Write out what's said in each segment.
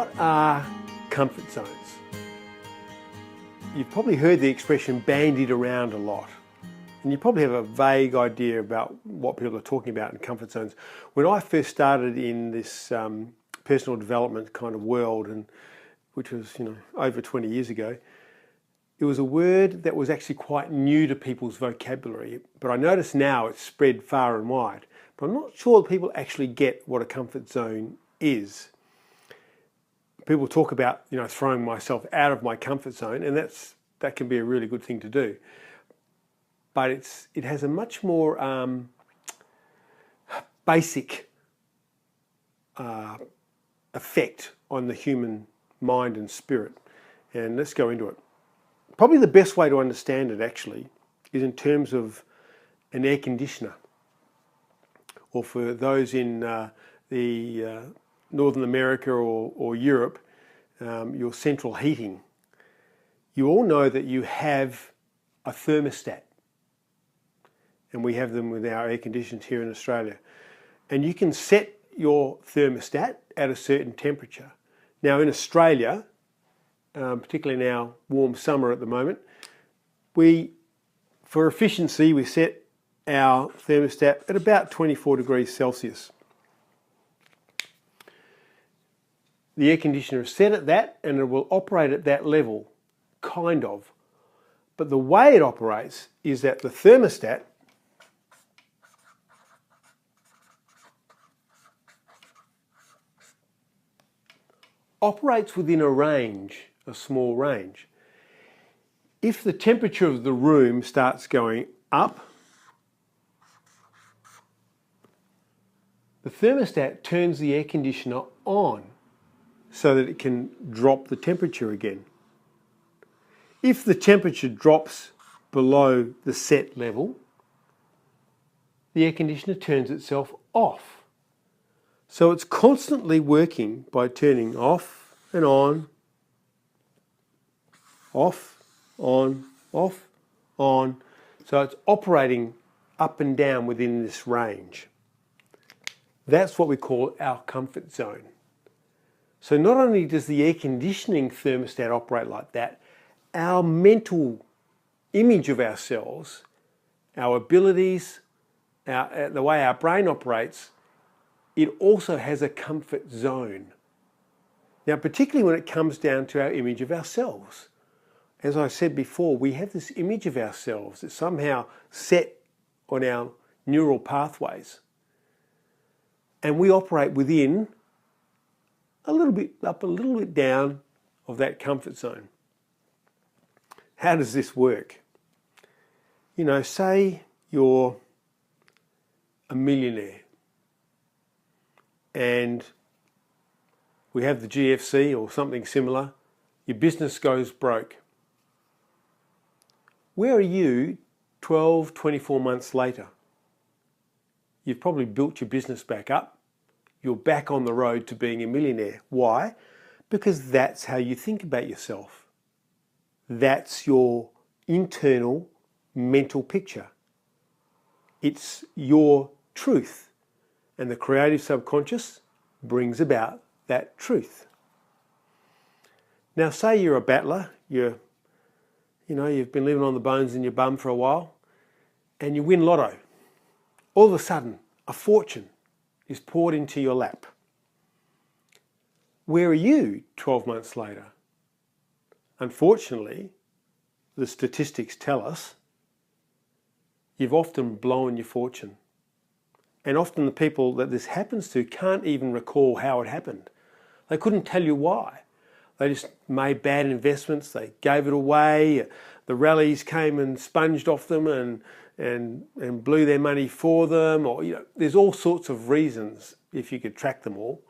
What are comfort zones? You've probably heard the expression bandied around a lot, and you probably have a vague idea about what people are talking about in comfort zones. When I first started in this personal development kind of world, and which was over 20 years ago, it was a word that was actually quite new to people's vocabulary, but I notice now it's spread far and wide. But I'm not sure that people actually get what a comfort zone is. People talk about throwing myself out of my comfort zone, and that can be a really good thing to do. But it has a much more basic effect on the human mind and spirit. And let's go into it. Probably the best way to understand it actually is in terms of an air conditioner, or for those in the Northern America or Europe, your central heating. You all know that you have a thermostat, and we have them with our air conditioners here in Australia. And you can set your thermostat at a certain temperature. Now in Australia, particularly in our warm summer at the moment, for efficiency, we set our thermostat at about 24 degrees Celsius. The air conditioner is set at that, and it will operate at that level, kind of. But the way it operates is that the thermostat operates within a range, a small range. If the temperature of the room starts going up, the thermostat turns the air conditioner on so that it can drop the temperature again. If the temperature drops below the set level, the air conditioner turns itself off. So it's constantly working by turning off and on, off, on, off, on. So it's operating up and down within this range. That's what we call our comfort zone. So not only does the air conditioning thermostat operate like that, our mental image of ourselves, our abilities, the way our brain operates, it also has a comfort zone. Now, particularly when it comes down to our image of ourselves. As I said before, we have this image of ourselves that's somehow set on our neural pathways. And we operate within a little bit up, a little bit down of that comfort zone. How does this work? Say you're a millionaire and we have the GFC or something similar. Your business goes broke. Where are you 12, 24 months later? You've probably built your business back up. You're back on the road to being a millionaire. Why? Because that's how you think about yourself. That's your internal mental picture. It's your truth. And the creative subconscious brings about that truth. Now say you're a battler, you've been living on the bones in your bum for a while, and you win lotto. All of a sudden, a fortune is poured into your lap. Where are you 12 months later? Unfortunately, the statistics tell us you've often blown your fortune. And often the people that this happens to can't even recall how it happened. They couldn't tell you why. They just made bad investments, they gave it away, the rallies came and sponged off them and blew their money for them, or there's all sorts of reasons if you could track them all.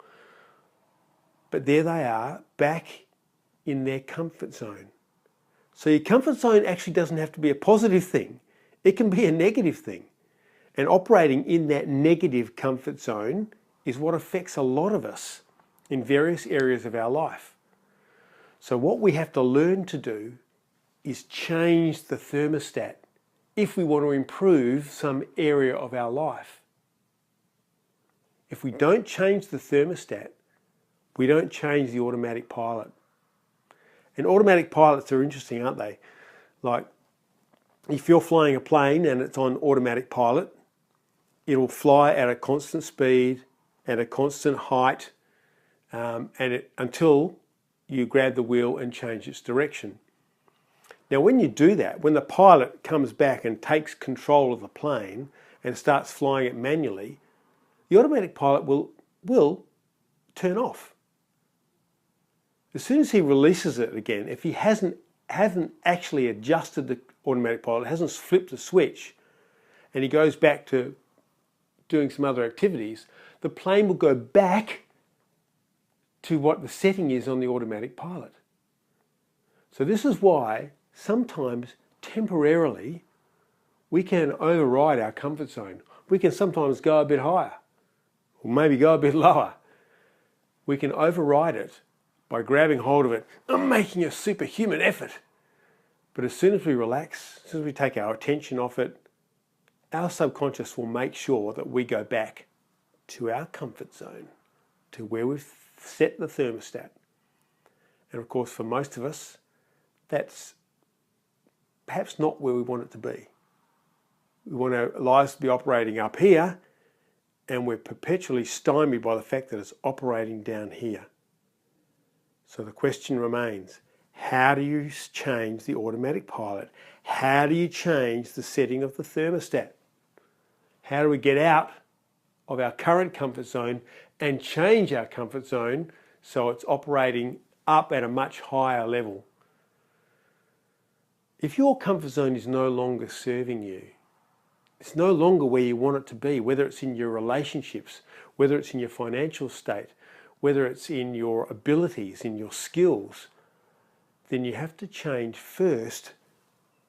But there they are, back in their comfort zone. So your comfort zone actually doesn't have to be a positive thing. It can be a negative thing. And operating in that negative comfort zone is what affects a lot of us in various areas of our life. So what we have to learn to do is change the thermostat if we want to improve some area of our life. If we don't change the thermostat, We don't change the automatic pilot. And automatic pilots are interesting, aren't they? Like, if you're flying a plane and it's on automatic pilot, it'll fly at a constant speed, at a constant height, until you grab the wheel and change its direction. Now, when you do that, when the pilot comes back and takes control of the plane and starts flying it manually, the automatic pilot will turn off. As soon as he releases it again, if he hasn't actually adjusted the automatic pilot, hasn't flipped the switch, and he goes back to doing some other activities, the plane will go back to what the setting is on the automatic pilot. So this is why sometimes temporarily we can override our comfort zone. We can sometimes go a bit higher, or maybe go a bit lower. We can override it by grabbing hold of it and making a superhuman effort. But as soon as we relax, as soon as we take our attention off it, our subconscious will make sure that we go back to our comfort zone, to where we've set the thermostat. And of course, for most of us, that's perhaps not where we want it to be. We want our lives to be operating up here, and we're perpetually stymied by the fact that it's operating down here. So the question remains, how do you change the automatic pilot? How do you change the setting of the thermostat? How do we get out of our current comfort zone and change our comfort zone so it's operating up at a much higher level? If your comfort zone is no longer serving you, it's no longer where you want it to be, whether it's in your relationships, whether it's in your financial state, whether it's in your abilities, in your skills, then you have to change first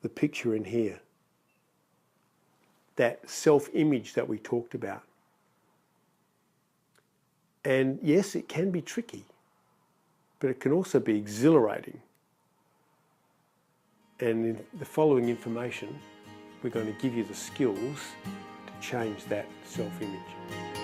the picture in here. That self-image that we talked about. And yes, it can be tricky, but it can also be exhilarating. And in the following information, we're going to give you the skills to change that self-image.